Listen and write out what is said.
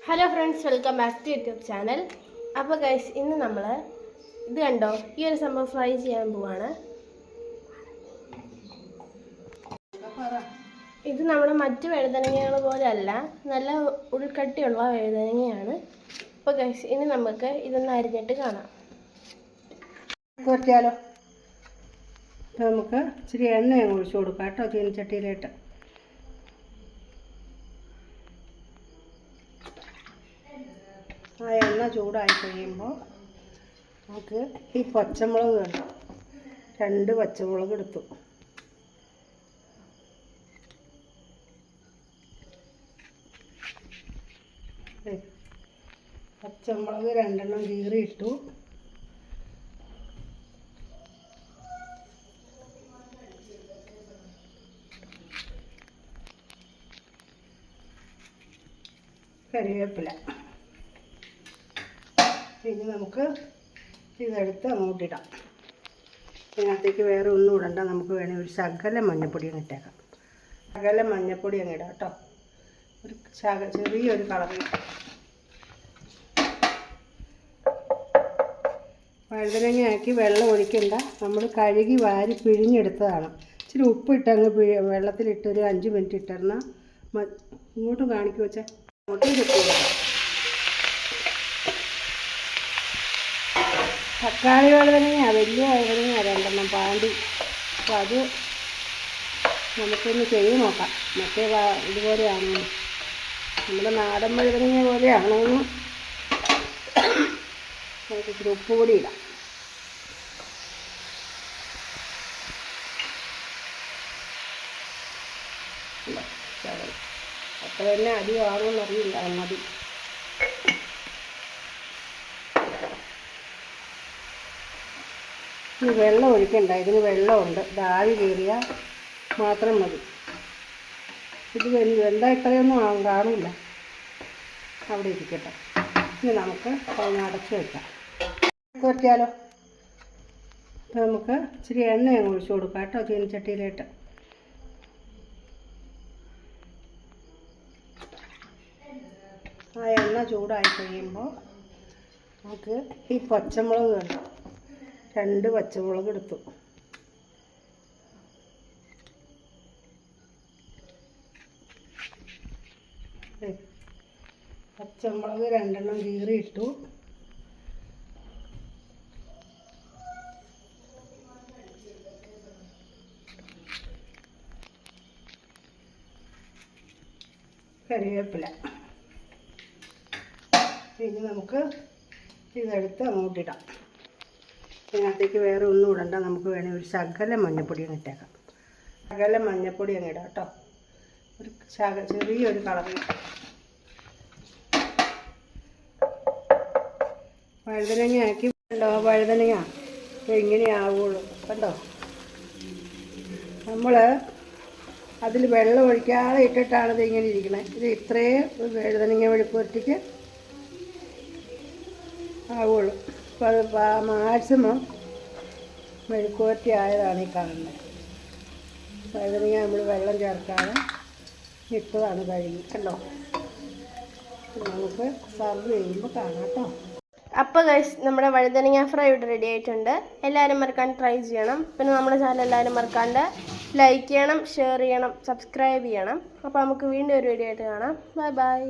Hello friends, welcome back to YouTube channel. അപ്പോൾ guys, ഇന്ന് നമ്മൾ ഇത് കണ്ടോ, ഈ ഒരു സംഭവം ഫ്രൈ ചെയ്യാൻ പോവാണ്. ഇത് നമ്മുടെ മറ്റു വഴുതനങ്ങകൾ പോലെ അല്ല, നല്ല ഉൾക്കട്ടിയുള്ള വഴുതനങ്ങയാണ്. അപ്പോൾ ഗൈസ്, ഇനി നമുക്ക് ഇതൊന്ന് അരിഞ്ഞിട്ട് കാണാം. കുറച്ചാലോ നമുക്ക് ഇച്ചിരി എണ്ണ ഒഴിച്ചു കൊടുക്കാം കേട്ടോ, ചീനച്ചട്ടിയിലിട്ട്. ആ എണ്ണ ചൂടായി കഴിയുമ്പോൾ നമുക്ക് ഈ പച്ചമുളക് വേണം. 2 പച്ചമുളക് എടുത്തു. പച്ചമുളക് 2 കീറി ഇട്ടു. കറിവേപ്പില. ഇനി നമുക്ക് ഇതെടുത്ത് അങ്ങോട്ടിടാം. ഇതിനകത്തേക്ക് വേറെ ഒന്നും ഇടണ്ട. നമുക്ക് വേണമെങ്കിൽ ഒരു ശകലം മഞ്ഞൾപ്പൊടി അങ്ങ് ഇട്ടേക്കാം. ശകലം മഞ്ഞൾപ്പൊടി അങ്ങ് ഇടാം കേട്ടോ. ഒരു ചെറിയൊരു കളറിൽ. വഴുതനങ്ങയാക്കി വെള്ളം ഒഴിക്കണ്ട. നമ്മൾ കഴുകി വാരി പിഴിഞ്ഞെടുത്തതാണ്. ഇച്ചിരി ഉപ്പിട്ടങ്ങ് വെള്ളത്തിലിട്ട് ഒരു 5 മിനിറ്റ് ഇട്ടിരുന്നാൽ ഇങ്ങോട്ടും കാണിക്കു വെച്ചാൽ അങ്ങോട്ടും കിട്ടില്ല. തക്കാളി വഴുതനങ്ങയാണ്, വലിയ വഴുതനങ്ങയാണ് 2 പാണ്ടി. അപ്പോൾ അത് നമുക്കൊന്ന് ചെയ്ത് നോക്കാം. മറ്റേ ഇതുപോലെയാണോ, നമ്മുടെ നാടൻ വഴുതനങ്ങ പോലെയാണോ എന്ന് നമുക്ക് ഇച്ചിരി ഉപ്പ് കൂടി ഇടാം. അത്ര തന്നെ അധികമാകുമെന്നറിയില്ല, മതി. ഈ വെള്ളം ഒഴിക്കണ്ട, ഇതിന് വെള്ളമുണ്ട്. ആവി കയറിയാൽ മാത്രം മതി. ഇത് വെന്താ ഇത്രയൊന്നും കാണില്ല, അവിടെ ഇരിക്കട്ടെ. ഇനി നമുക്ക് ഒന്ന് അടച്ച് വയ്ക്കാം. കുറച്ചാലോ നമുക്ക് ഇച്ചിരി എണ്ണ ഒഴിച്ചു കൊടുക്കാം കേട്ടോ, ചീനച്ചട്ടിയിലിട്ട്. ആ എണ്ണ ചൂടായി കഴിയുമ്പോൾ നമുക്ക് ഈ പച്ചമുളക് വേണം. 2 പച്ചമുളക് എടുത്തു. പച്ചമുളക് 2 കീറി ഇട്ടു. കറിവേപ്പില. ഇനി നമുക്ക് ഇതെടുത്ത് അങ്ങോട്ടിടാം. ഇതിനകത്തേക്ക് വേറെ ഒന്നും ഇടണ്ട. നമുക്ക് വേണമെങ്കിൽ ഒരു ശകലം മഞ്ഞൾപ്പൊടി അങ്ങ് ഇട്ടേക്കാം. ശകലം മഞ്ഞൾപ്പൊടി അങ്ങ് ഇടാം കേട്ടോ. ഒരു ചെറിയൊരു കളറിൽ. വഴുതനങ്ങയാക്കി കണ്ടോ, വഴുതനങ്ങ ഇങ്ങനെ ആവുള്ളൂ കണ്ടോ. നമ്മൾ അതിൽ വെള്ളം ഒഴിക്കാതെ ഇട്ടിട്ടാണ് ഇത് ഇങ്ങനെ ഇരിക്കണത്. ഇത് ഇത്രയും വഴുതനങ്ങ വെളുപ്പുരട്ടിക്ക് ആവുള്ളൂ. അപ്പോൾ അത് മാക്സിമം മെഴുക്കുവരട്ടി ആയതാണ് ഈ കാണുന്നത്. വഴുതനങ്ങ നമ്മൾ വെള്ളം ചേർക്കാതെ ഇട്ടതാണ് കഴുകി കണ്ടോ. നമുക്ക് സർവ് ചെയ്യുമ്പോൾ കാണാം കേട്ടോ. അപ്പോൾ ഗൈസ്, നമ്മുടെ വഴുതനങ്ങ ഫ്രൈ ഇവിടെ റെഡി ആയിട്ടുണ്ട്. എല്ലാവരും മറക്കാണ്ട് ട്രൈ ചെയ്യണം. പിന്നെ നമ്മുടെ ചാനൽ എല്ലാവരും മറക്കാണ്ട് ലൈക്ക് ചെയ്യണം, ഷെയർ ചെയ്യണം, സബ്സ്ക്രൈബ് ചെയ്യണം. അപ്പോൾ നമുക്ക് വീണ്ടും ഒരു വീഡിയോ ആയിട്ട് കാണാം. Bye bye.